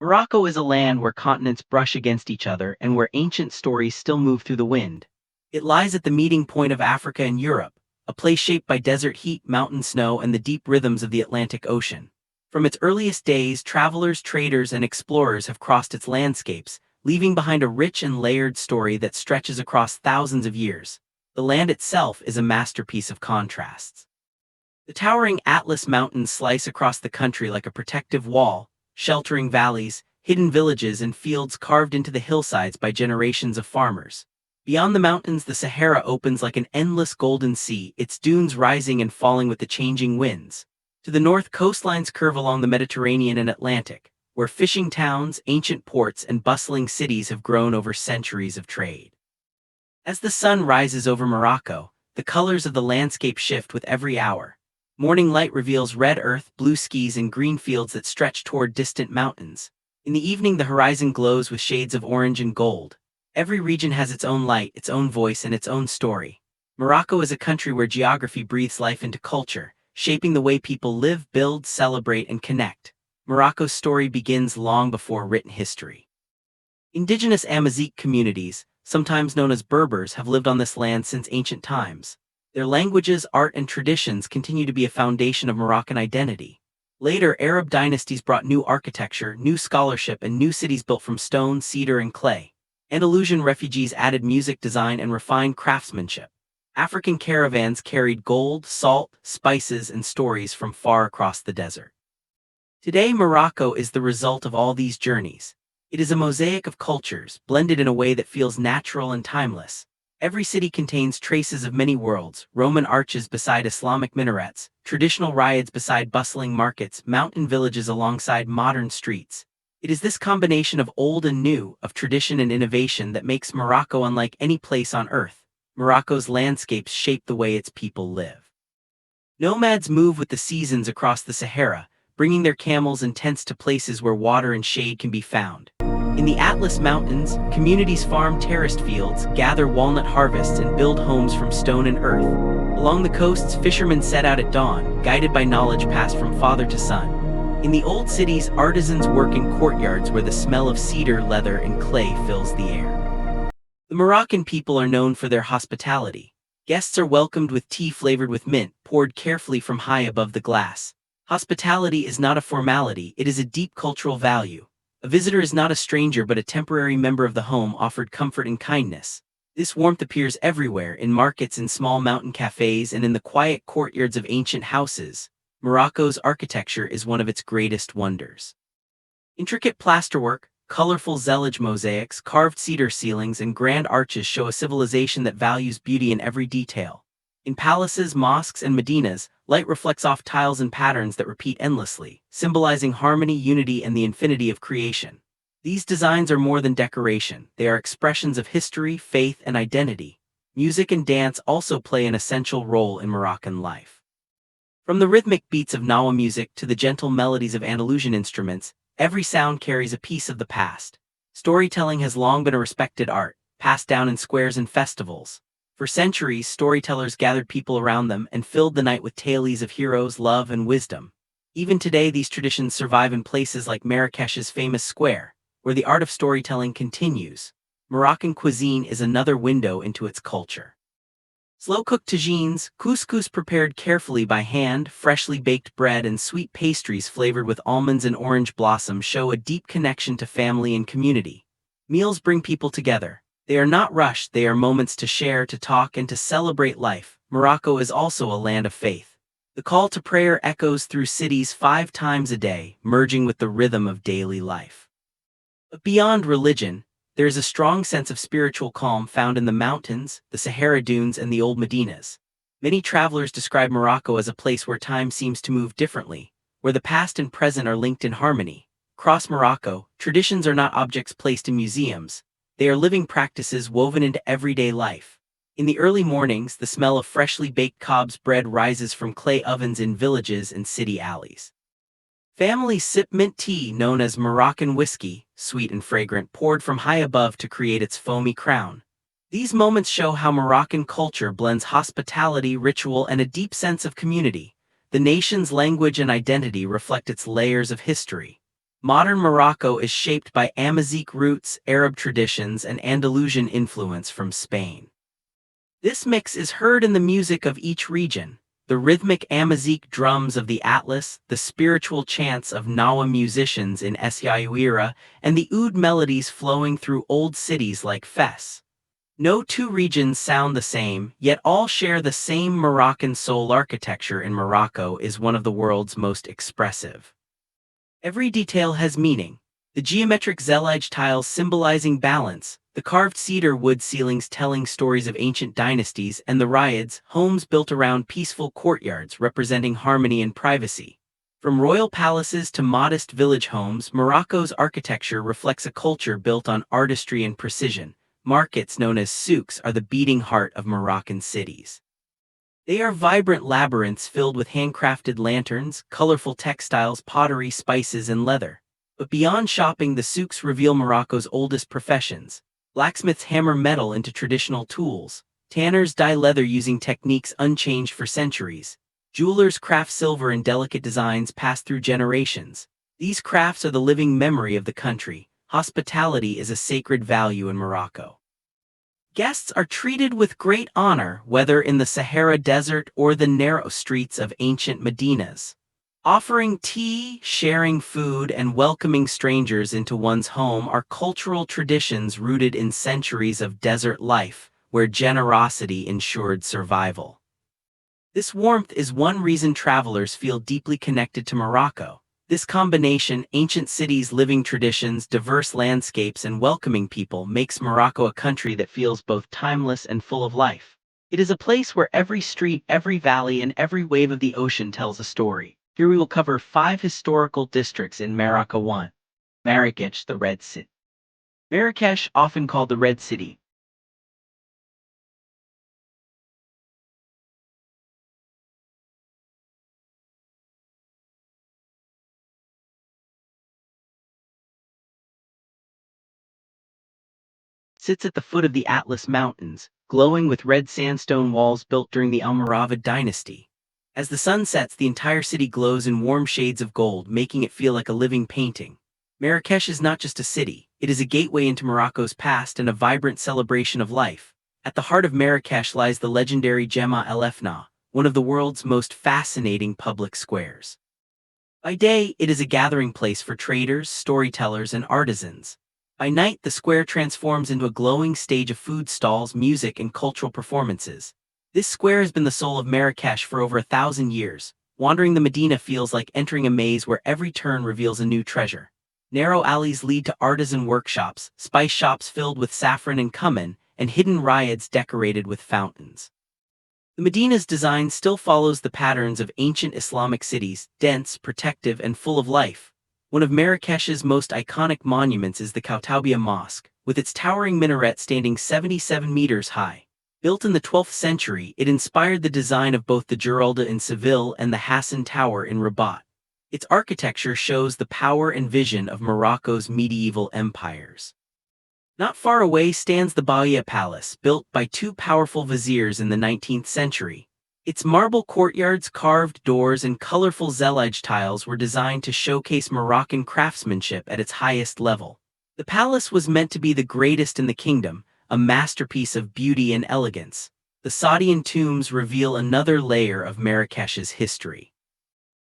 Morocco is a land where continents brush against each other and where ancient stories still move through the wind. It lies at the meeting point of Africa and Europe, a place shaped by desert heat, mountain snow, and the deep rhythms of the Atlantic Ocean. From its earliest days, travelers, traders, and explorers have crossed its landscapes, leaving behind a rich and layered story that stretches across thousands of years. The land itself is a masterpiece of contrasts. The towering Atlas Mountains slice across the country like a protective wall, sheltering valleys, hidden villages, and fields carved into the hillsides by generations of farmers. Beyond the mountains, the Sahara opens like an endless golden sea, its dunes rising and falling with the changing winds. To the north, coastlines curve along the Mediterranean and Atlantic, where fishing towns, ancient ports, and bustling cities have grown over centuries of trade. As the sun rises over Morocco, the colors of the landscape shift with every hour. Morning light reveals red earth, blue skies, and green fields that stretch toward distant mountains. In the evening, the horizon glows with shades of orange and gold. Every region has its own light, its own voice, and its own story. Morocco is a country where geography breathes life into culture, shaping the way people live, build, celebrate, and connect. Morocco's story begins long before written history. Indigenous Amazigh communities, sometimes known as Berbers, have lived on this land since ancient times. Their languages, art, and traditions continue to be a foundation of Moroccan identity. Later, Arab dynasties brought new architecture, new scholarship, and new cities built from stone, cedar, and clay. Andalusian refugees added music, design, and refined craftsmanship. African caravans carried gold, salt, spices, and stories from far across the desert. Today, Morocco is the result of all these journeys. It is a mosaic of cultures, blended in a way that feels natural and timeless. Every city contains traces of many worlds: Roman arches beside Islamic minarets, traditional riads beside bustling markets, mountain villages alongside modern streets. It is this combination of old and new, of tradition and innovation, that makes Morocco unlike any place on earth. Morocco's landscapes shape the way its people live. Nomads move with the seasons across the Sahara, bringing their camels and tents to places where water and shade can be found. In the Atlas Mountains, communities farm terraced fields, gather walnut harvests, and build homes from stone and earth. Along the coasts, fishermen set out at dawn, guided by knowledge passed from father to son. In the old cities, artisans work in courtyards where the smell of cedar, leather, and clay fills the air. The Moroccan people are known for their hospitality. Guests are welcomed with tea flavored with mint, poured carefully from high above the glass. Hospitality is not a formality, it is a deep cultural value. A visitor is not a stranger but a temporary member of the home, offered comfort and kindness. This warmth appears everywhere, in markets, in small mountain cafes, and in the quiet courtyards of ancient houses. Morocco's architecture is one of its greatest wonders. Intricate plasterwork, colorful zellige mosaics, carved cedar ceilings, and grand arches show a civilization that values beauty in every detail. In palaces, mosques, and medinas, light reflects off tiles and patterns that repeat endlessly, symbolizing harmony, unity, and the infinity of creation. These designs are more than decoration, they are expressions of history, faith, and identity. Music and dance also play an essential role in Moroccan life. From the rhythmic beats of Nawa music to the gentle melodies of Andalusian instruments, every sound carries a piece of the past. Storytelling has long been a respected art, passed down in squares and festivals. For centuries, storytellers gathered people around them and filled the night with tales of heroes, love, and wisdom. Even today, these traditions survive in places like Marrakech's famous square, where the art of storytelling continues. Moroccan cuisine is another window into its culture. Slow-cooked tagines, couscous prepared carefully by hand, freshly baked bread, and sweet pastries flavored with almonds and orange blossom show a deep connection to family and community. Meals bring people together. They are not rushed, they are moments to share, to talk, and to celebrate life. Morocco is also a land of faith. The call to prayer echoes through cities 5 times a day, merging with the rhythm of daily life. But beyond religion, there is a strong sense of spiritual calm found in the mountains, the Sahara dunes, and the old medinas. Many travelers describe Morocco as a place where time seems to move differently, where the past and present are linked in harmony. Across Morocco, traditions are not objects placed in museums. They are living practices woven into everyday life. In the early mornings, the smell of freshly baked cobs bread rises from clay ovens in villages and city alleys. Families sip mint tea, known as Moroccan whiskey, sweet and fragrant, poured from high above to create its foamy crown. These moments show how Moroccan culture blends hospitality, ritual, and a deep sense of community. The nation's language and identity reflect its layers of history. Modern Morocco is shaped by Amazigh roots, Arab traditions, and Andalusian influence from Spain. This mix is heard in the music of each region: the rhythmic Amazigh drums of the Atlas, the spiritual chants of Nawa musicians in Essaouira, and the oud melodies flowing through old cities like Fes. No two regions sound the same, yet all share the same Moroccan soul. Architecture in Morocco is one of the world's most expressive. Every detail has meaning: the geometric zellige tiles symbolizing balance, the carved cedar wood ceilings telling stories of ancient dynasties, and the riads, homes built around peaceful courtyards representing harmony and privacy. From royal palaces to modest village homes, Morocco's architecture reflects a culture built on artistry and precision. Markets known as souks are the beating heart of Moroccan cities. They are vibrant labyrinths filled with handcrafted lanterns, colorful textiles, pottery, spices, and leather. But beyond shopping, the souks reveal Morocco's oldest professions. Blacksmiths hammer metal into traditional tools. Tanners dye leather using techniques unchanged for centuries. Jewelers craft silver in delicate designs passed through generations. These crafts are the living memory of the country. Hospitality is a sacred value in Morocco. Guests are treated with great honor, whether in the Sahara Desert or the narrow streets of ancient medinas. Offering tea, sharing food, and welcoming strangers into one's home are cultural traditions rooted in centuries of desert life, where generosity ensured survival. This warmth is one reason travelers feel deeply connected to Morocco. This combination, ancient cities, living traditions, diverse landscapes, and welcoming people, makes Morocco a country that feels both timeless and full of life. It is a place where every street, every valley, and every wave of the ocean tells a story. Here we will cover 5 historical districts in Morocco. 1. Marrakech, the Red City. Marrakech, often called the Red City, sits at the foot of the Atlas Mountains, glowing with red sandstone walls built during the Almoravid dynasty. As the sun sets, the entire city glows in warm shades of gold, making it feel like a living painting. Marrakech is not just a city, it is a gateway into Morocco's past and a vibrant celebration of life. At the heart of Marrakech lies the legendary Gemma El Efna, one of the world's most fascinating public squares. By day, it is a gathering place for traders, storytellers, and artisans. By night, the square transforms into a glowing stage of food stalls, music, and cultural performances. This square has been the soul of Marrakech for over 1,000 years. Wandering the Medina feels like entering a maze where every turn reveals a new treasure. Narrow alleys lead to artisan workshops, spice shops filled with saffron and cumin, and hidden riads decorated with fountains. The Medina's design still follows the patterns of ancient Islamic cities, dense, protective, and full of life. One of Marrakech's most iconic monuments is the Koutoubia Mosque, with its towering minaret standing 77 meters high. Built in the 12th century, it inspired the design of both the Giralda in Seville and the Hassan Tower in Rabat. Its architecture shows the power and vision of Morocco's medieval empires. Not far away stands the Bahia Palace, built by 2 powerful viziers in the 19th century. Its marble courtyards, carved doors, and colorful zellige tiles were designed to showcase Moroccan craftsmanship at its highest level. The palace was meant to be the greatest in the kingdom, a masterpiece of beauty and elegance. The Saadian tombs reveal another layer of Marrakech's history.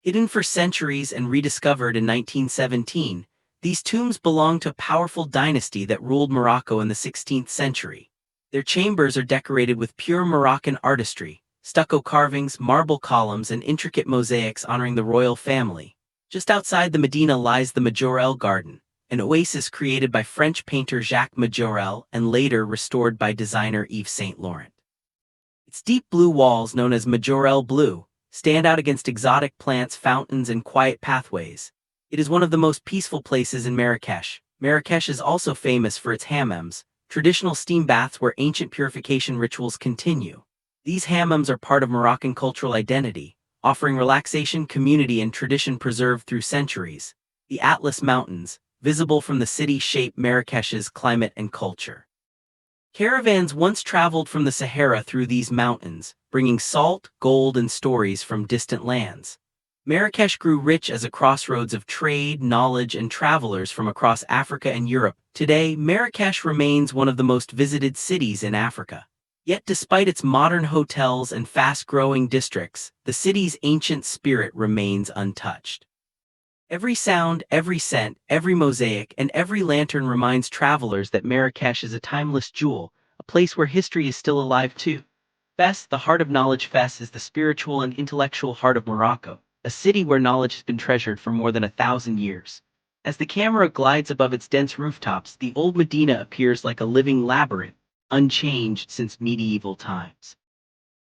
Hidden for centuries and rediscovered in 1917, these tombs belong to a powerful dynasty that ruled Morocco in the 16th century. Their chambers are decorated with pure Moroccan artistry, stucco carvings, marble columns, and intricate mosaics honoring the royal family. Just outside the Medina lies the Majorelle Garden, an oasis created by French painter Jacques Majorelle and later restored by designer Yves Saint Laurent. Its deep blue walls, known as Majorelle Blue, stand out against exotic plants, fountains, and quiet pathways. It is one of the most peaceful places in Marrakech. Marrakech is also famous for its hammams, traditional steam baths where ancient purification rituals continue. These hammams are part of Moroccan cultural identity, offering relaxation, community, and tradition preserved through centuries. The Atlas Mountains, visible from the city, shape Marrakech's climate and culture. Caravans once traveled from the Sahara through these mountains, bringing salt, gold, and stories from distant lands. Marrakech grew rich as a crossroads of trade, knowledge, and travelers from across Africa and Europe. Today, Marrakech remains one of the most visited cities in Africa. Yet despite its modern hotels and fast-growing districts, the city's ancient spirit remains untouched. Every sound, every scent, every mosaic, and every lantern reminds travelers that Marrakech is a timeless jewel, a place where history is still alive too. Fes, the heart of knowledge. Fes is the spiritual and intellectual heart of Morocco, a city where knowledge has been treasured for more than 1,000 years. As the camera glides above its dense rooftops, the old Medina appears like a living labyrinth, unchanged since medieval times.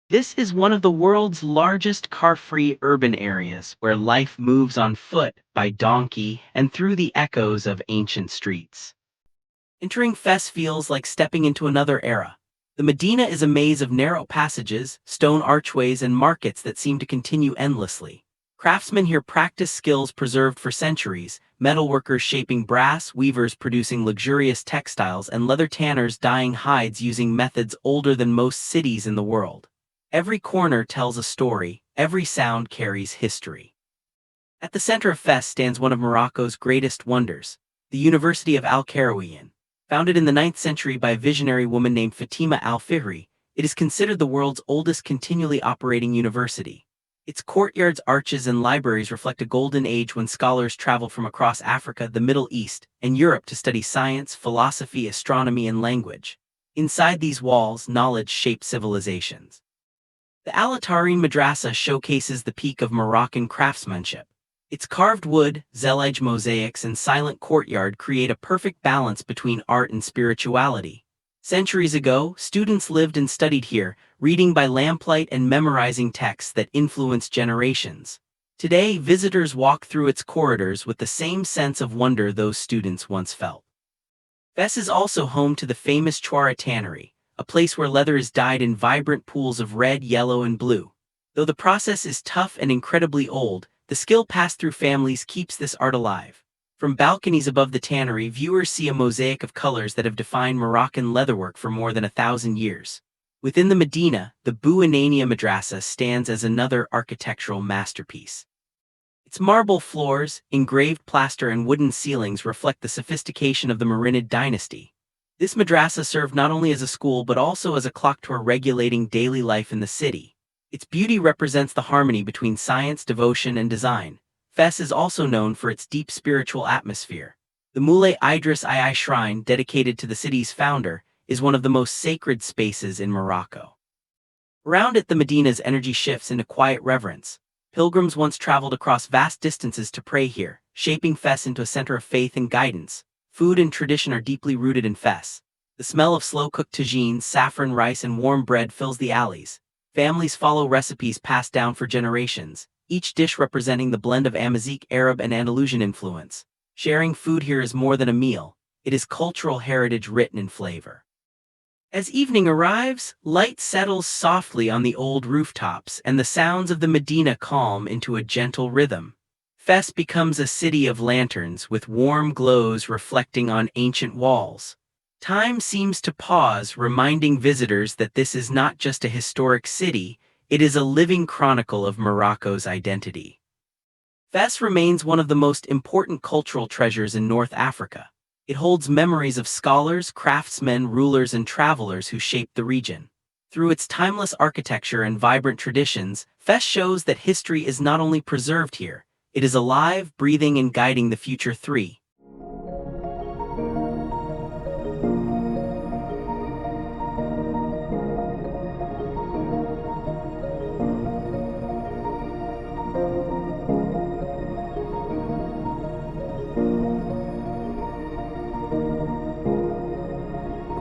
This is one of the world's largest car-free urban areas where life moves on foot, by donkey, and through the echoes of ancient streets. Entering Fes feels like stepping into another era. The Medina is a maze of narrow passages, stone archways, and markets that seem to continue endlessly. Craftsmen here practice skills preserved for centuries, metalworkers shaping brass, weavers producing luxurious textiles, and leather tanners dyeing hides using methods older than most cities in the world. Every corner tells a story, every sound carries history. At the center of Fes stands one of Morocco's greatest wonders, the University of Al-Qarawiyyin. Founded in the 9th century by a visionary woman named Fatima al-Fihri, it is considered the world's oldest continually operating university. Its courtyards, arches, and libraries reflect a golden age when scholars traveled from across Africa, the Middle East, and Europe to study science, philosophy, astronomy, and language. Inside these walls, knowledge shaped civilizations. The Al-Tarin Madrasa showcases the peak of Moroccan craftsmanship. Its carved wood, zellige mosaics, and silent courtyard create a perfect balance between art and spirituality. Centuries ago, students lived and studied here, reading by lamplight and memorizing texts that influenced generations. Today, visitors walk through its corridors with the same sense of wonder those students once felt. Fes is also home to the famous Chouara Tannery, a place where leather is dyed in vibrant pools of red, yellow, and blue. Though the process is tough and incredibly old, the skill passed through families keeps this art alive. From balconies above the tannery, viewers see a mosaic of colors that have defined Moroccan leatherwork for more than 1,000 years. Within the Medina, the Bou Anania Madrasa stands as another architectural masterpiece. Its marble floors, engraved plaster, and wooden ceilings reflect the sophistication of the Marinid dynasty. This madrasa served not only as a school but also as a clock tower regulating daily life in the city. Its beauty represents the harmony between science, devotion, and design. Fes is also known for its deep spiritual atmosphere. The Moulay Idris II shrine, dedicated to the city's founder, is one of the most sacred spaces in Morocco. Around it, the Medina's energy shifts into quiet reverence. Pilgrims once traveled across vast distances to pray here, shaping Fes into a center of faith and guidance. Food and tradition are deeply rooted in Fes. The smell of slow-cooked tagines, saffron rice, and warm bread fills the alleys. Families follow recipes passed down for generations, each dish representing the blend of Amazigh, Arab, and Andalusian influence. Sharing food here is more than a meal, it is cultural heritage written in flavor. As evening arrives, light settles softly on the old rooftops and the sounds of the Medina calm into a gentle rhythm. Fes becomes a city of lanterns with warm glows reflecting on ancient walls. Time seems to pause, reminding visitors that this is not just a historic city, it is a living chronicle of Morocco's identity. Fes remains one of the most important cultural treasures in North Africa. It holds memories of scholars, craftsmen, rulers, and travelers who shaped the region. Through its timeless architecture and vibrant traditions, Fes shows that history is not only preserved here, it is alive, breathing, and guiding the future.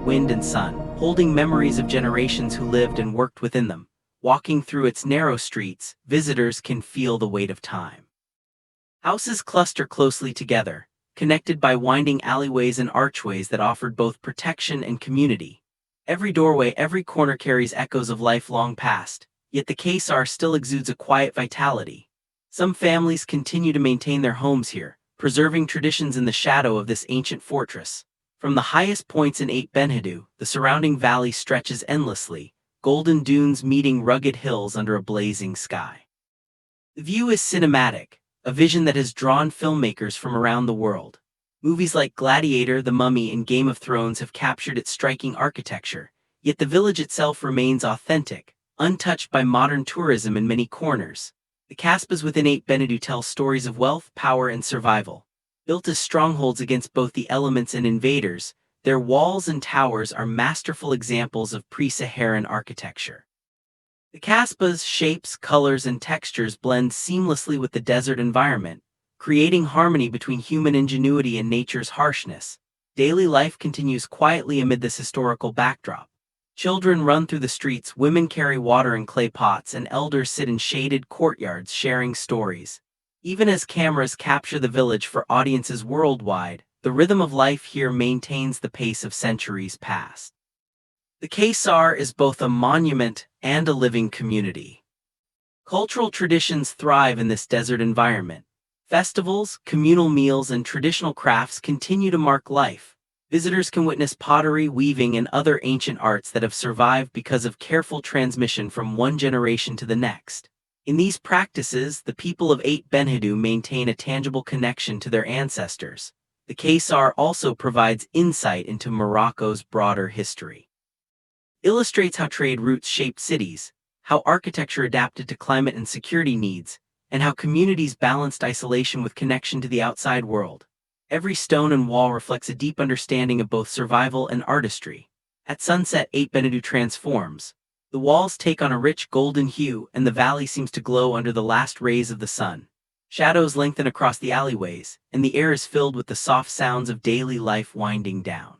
Wind and sun, holding memories of generations who lived and worked within them. Walking through its narrow streets, visitors can feel the weight of time. Houses cluster closely together, connected by winding alleyways and archways that offered both protection and community. Every doorway, every corner carries echoes of life long past, yet the Caisar still exudes a quiet vitality. Some families continue to maintain their homes here, preserving traditions in the shadow of this ancient fortress. From the highest points in Ait Benhaddou, the surrounding valley stretches endlessly, golden dunes meeting rugged hills under a blazing sky. The view is cinematic, a vision that has drawn filmmakers from around the world. Movies like Gladiator, The Mummy, and Game of Thrones have captured its striking architecture, yet the village itself remains authentic, untouched by modern tourism in many corners. The Casbahs within Ait Benhaddou tell stories of wealth, power, and survival. Built as strongholds against both the elements and invaders, their walls and towers are masterful examples of pre-Saharan architecture. The Casbah's shapes, colors, and textures blend seamlessly with the desert environment, creating harmony between human ingenuity and nature's harshness. Daily life continues quietly amid this historical backdrop. Children run through the streets, women carry water in clay pots, and elders sit in shaded courtyards sharing stories. Even as cameras capture the village for audiences worldwide, the rhythm of life here maintains the pace of centuries past. The Caisar is both a monument and a living community. Cultural traditions thrive in this desert environment. Festivals, communal meals, and traditional crafts continue to mark life. Visitors can witness pottery, weaving, and other ancient arts that have survived because of careful transmission from one generation to the next. In these practices, the people of Ait Benhaddou maintain a tangible connection to their ancestors. The Caisar also provides insight into Morocco's broader history. Illustrates how trade routes shaped cities, how architecture adapted to climate and security needs, and how communities balanced isolation with connection to the outside world. Every stone and wall reflects a deep understanding of both survival and artistry. At sunset, Ait Benhaddou transforms. The walls take on a rich golden hue, and the valley seems to glow under the last rays of the sun. Shadows lengthen across the alleyways, and the air is filled with the soft sounds of daily life winding down.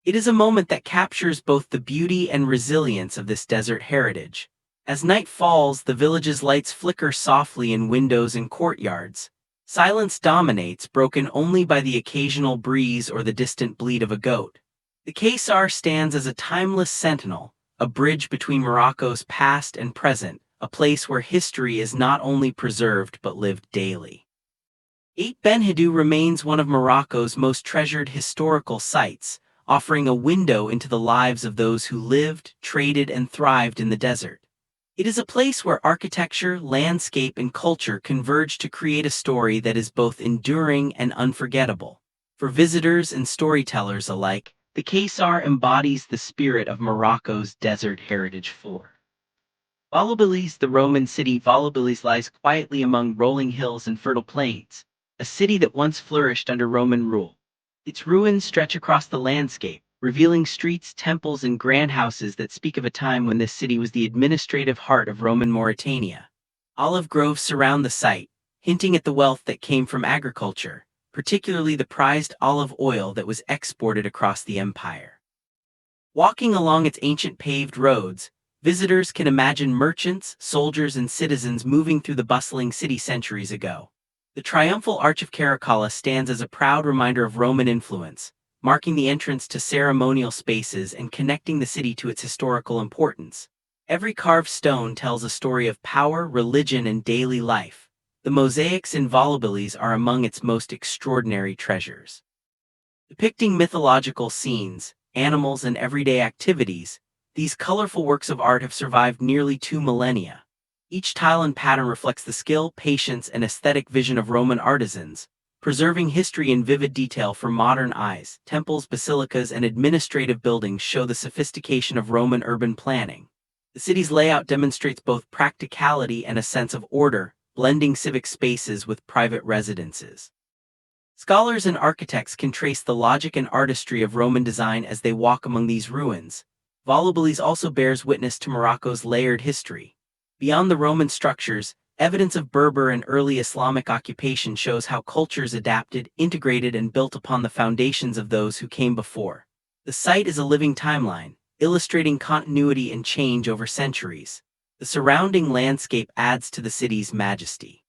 It is a moment that captures both the beauty and resilience of this desert heritage. As night falls, the village's lights flicker softly in windows and courtyards. Silence dominates, broken only by the occasional breeze or the distant bleat of a goat. The Caisar stands as a timeless sentinel, a bridge between Morocco's past and present, a place where history is not only preserved but lived daily. Ait Benhaddou remains one of Morocco's most treasured historical sites, offering a window into the lives of those who lived, traded, and thrived in the desert. It is a place where architecture, landscape, and culture converge to create a story that is both enduring and unforgettable. For visitors and storytellers alike, the Caisar embodies the spirit of Morocco's desert heritage floor. Volubilis, the Roman city. Volubilis lies quietly among rolling hills and fertile plains, a city that once flourished under Roman rule. Its ruins stretch across the landscape, revealing streets, temples, and grand houses that speak of a time when this city was the administrative heart of Roman Mauritania. Olive groves surround the site, hinting at the wealth that came from agriculture, particularly the prized olive oil that was exported across the empire. Walking along its ancient paved roads, visitors can imagine merchants, soldiers, and citizens moving through the bustling city centuries ago. The triumphal Arch of Caracalla stands as a proud reminder of Roman influence, marking the entrance to ceremonial spaces and connecting the city to its historical importance. Every carved stone tells a story of power, religion, and daily life. The mosaics in Volubilis are among its most extraordinary treasures. Depicting mythological scenes, animals, and everyday activities, these colorful works of art have survived nearly 2 millennia. Each tile and pattern reflects the skill, patience, and aesthetic vision of Roman artisans, preserving history in vivid detail for modern eyes. Temples, basilicas, and administrative buildings show the sophistication of Roman urban planning. The city's layout demonstrates both practicality and a sense of order, blending civic spaces with private residences. Scholars and architects can trace the logic and artistry of Roman design as they walk among these ruins. Volubilis also bears witness to Morocco's layered history. Beyond the Roman structures, evidence of Berber and early Islamic occupation shows how cultures adapted, integrated, and built upon the foundations of those who came before. The site is a living timeline, illustrating continuity and change over centuries. The surrounding landscape adds to the city's majesty.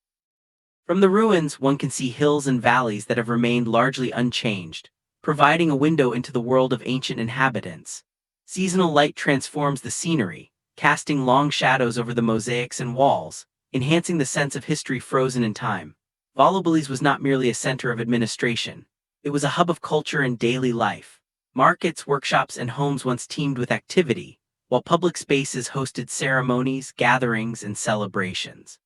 From the ruins, one can see hills and valleys that have remained largely unchanged, providing a window into the world of ancient inhabitants. Seasonal light transforms the scenery, casting long shadows over the mosaics and walls, enhancing the sense of history frozen in time. Volubilis was not merely a center of administration. It was a hub of culture and daily life. Markets, workshops, and homes once teemed with activity, while public spaces hosted ceremonies, gatherings, and celebrations.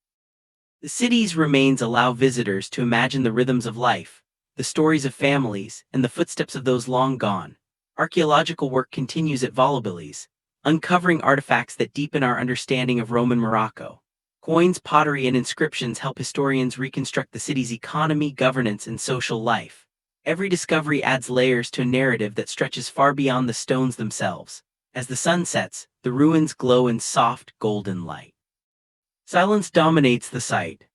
The city's remains allow visitors to imagine the rhythms of life, the stories of families, and the footsteps of those long gone. Archaeological work continues at Volubilis, uncovering artifacts that deepen our understanding of Roman Morocco. Coins, pottery, and inscriptions help historians reconstruct the city's economy, governance, and social life. Every discovery adds layers to a narrative that stretches far beyond the stones themselves. As the sun sets, the ruins glow in soft, golden light. Silence dominates the site,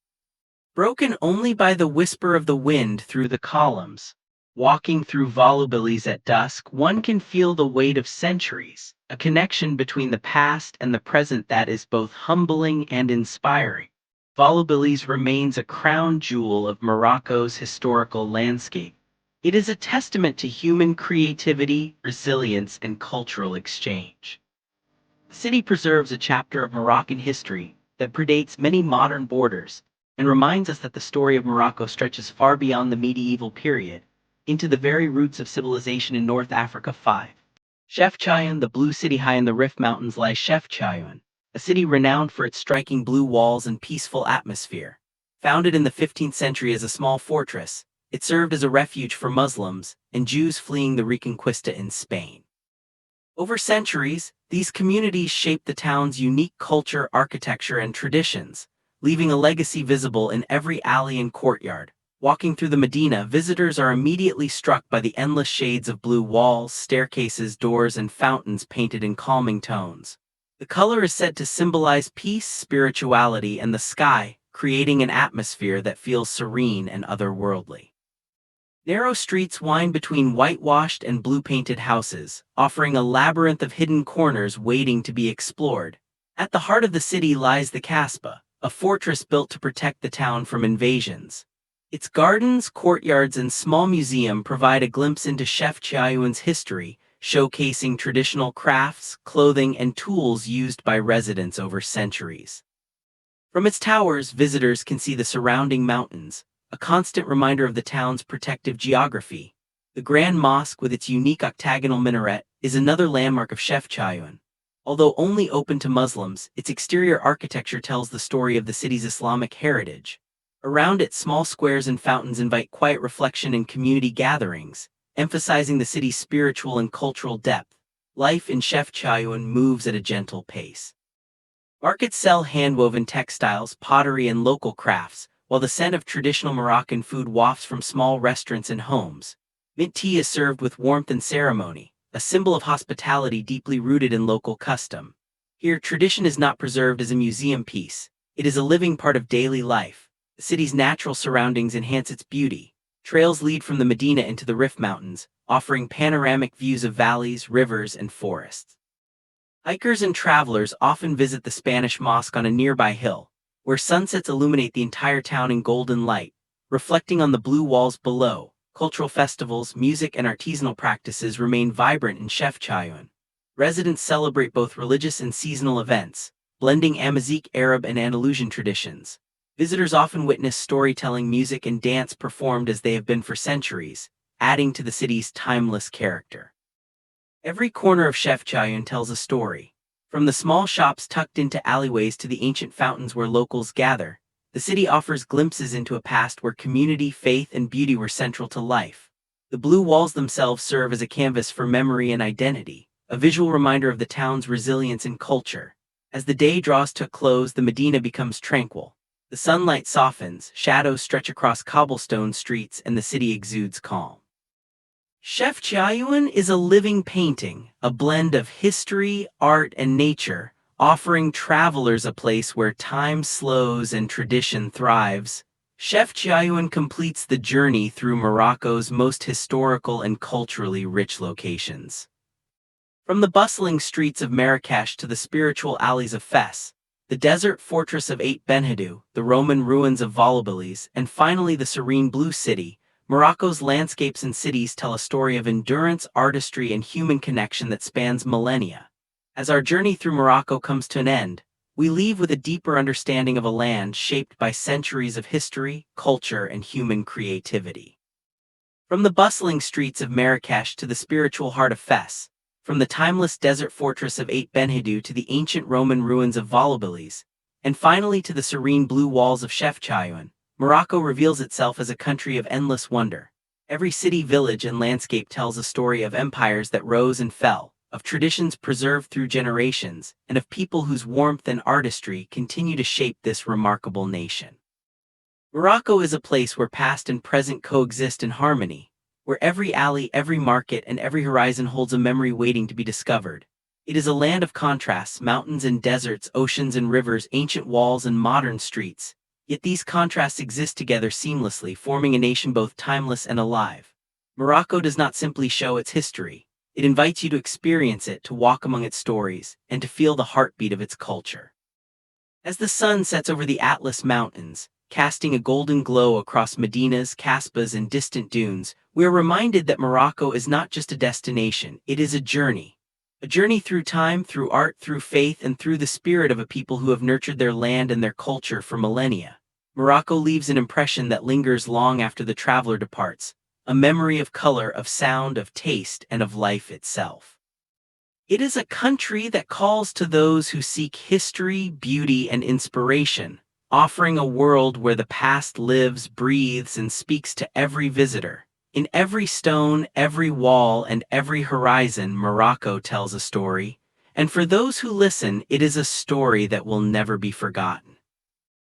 broken only by the whisper of the wind through the columns. Walking through Volubilis at dusk, one can feel the weight of centuries, a connection between the past and the present that is both humbling and inspiring. Volubilis remains a crown jewel of Morocco's historical landscape. It is a testament to human creativity, resilience, and cultural exchange. The city preserves a chapter of Moroccan history that predates many modern borders and reminds us that the story of Morocco stretches far beyond the medieval period into the very roots of civilization in North Africa. 5. Chefchaouen, the blue city high in the Rift Mountains, lies Chefchaouen, a city renowned for its striking blue walls and peaceful atmosphere. Founded in the 15th century as a small fortress, it served as a refuge for Muslims and Jews fleeing the Reconquista in Spain. Over centuries, these communities shaped the town's unique culture, architecture, and traditions, leaving a legacy visible in every alley and courtyard. Walking through the Medina, visitors are immediately struck by the endless shades of blue walls, staircases, doors, and fountains painted in calming tones. The color is said to symbolize peace, spirituality, and the sky, creating an atmosphere that feels serene and otherworldly. Narrow streets wind between whitewashed and blue-painted houses, offering a labyrinth of hidden corners waiting to be explored. At the heart of the city lies the Kasbah, a fortress built to protect the town from invasions. Its gardens, courtyards, and small museum provide a glimpse into Chefchaouen's history, showcasing traditional crafts, clothing, and tools used by residents over centuries. From its towers, visitors can see the surrounding mountains, a constant reminder of the town's protective geography. The Grand Mosque, with its unique octagonal minaret, is another landmark of Chefchaouen. Although only open to Muslims, its exterior architecture tells the story of the city's Islamic heritage. Around it, small squares and fountains invite quiet reflection and community gatherings, emphasizing the city's spiritual and cultural depth. Life in Chefchaouen moves at a gentle pace. Markets sell handwoven textiles, pottery, and local crafts, while the scent of traditional Moroccan food wafts from small restaurants and homes. Mint tea is served with warmth and ceremony, a symbol of hospitality deeply rooted in local custom. Here, tradition is not preserved as a museum piece. It is a living part of daily life. The city's natural surroundings enhance its beauty. Trails lead from the Medina into the Rift Mountains, offering panoramic views of valleys, rivers, and forests. Hikers and travelers often visit the Spanish Mosque on a nearby hill, where sunsets illuminate the entire town in golden light, reflecting on the blue walls below. Cultural festivals, music, and artisanal practices remain vibrant in Chefchaouen. Residents celebrate both religious and seasonal events, blending Amazigh, Arab, and Andalusian traditions. Visitors often witness storytelling, music, and dance performed as they have been for centuries, adding to the city's timeless character. Every corner of Chefchaouen tells a story. From the small shops tucked into alleyways to the ancient fountains where locals gather, the city offers glimpses into a past where community, faith, and beauty were central to life. The blue walls themselves serve as a canvas for memory and identity, a visual reminder of the town's resilience and culture. As the day draws to a close, the Medina becomes tranquil. The sunlight softens, shadows stretch across cobblestone streets, and the city exudes calm. Chefchaouen is a living painting, a blend of history, art, and nature, offering travelers a place where time slows and tradition thrives. Chefchaouen completes the journey through Morocco's most historical and culturally rich locations. From the bustling streets of Marrakech to the spiritual alleys of Fes, the desert fortress of Ait Benhaddou, the Roman ruins of Volubilis, and finally the serene blue city, Morocco's landscapes and cities tell a story of endurance, artistry, and human connection that spans millennia. As our journey through Morocco comes to an end, we leave with a deeper understanding of a land shaped by centuries of history, culture, and human creativity. From the bustling streets of Marrakech to the spiritual heart of Fes, from the timeless desert fortress of Ait Benhaddou to the ancient Roman ruins of Volubilis, And finally to the serene blue walls of Chefchaouen, Morocco reveals itself as a country of endless wonder. Every city, village, and landscape tells a story of empires that rose and fell, of traditions preserved through generations, and of people whose warmth and artistry continue to shape this remarkable nation. Morocco is a place where past and present coexist in harmony, where every alley, every market, and every horizon holds a memory waiting to be discovered. It is a land of contrasts, mountains and deserts, oceans and rivers, ancient walls and modern streets. Yet these contrasts exist together seamlessly, forming a nation both timeless and alive. Morocco does not simply show its history. It invites you to experience it, to walk among its stories, and to feel the heartbeat of its culture. As the sun sets over the Atlas Mountains, casting a golden glow across medinas, kasbahs, and distant dunes, we are reminded that Morocco is not just a destination, it is a journey. A journey through time, through art, through faith, and through the spirit of a people who have nurtured their land and their culture for millennia. Morocco leaves an impression that lingers long after the traveler departs, a memory of color, of sound, of taste, and of life itself. It is a country that calls to those who seek history, beauty, and inspiration, offering a world where the past lives, breathes, and speaks to every visitor. In every stone, every wall, and every horizon, Morocco tells a story, and for those who listen, it is a story that will never be forgotten.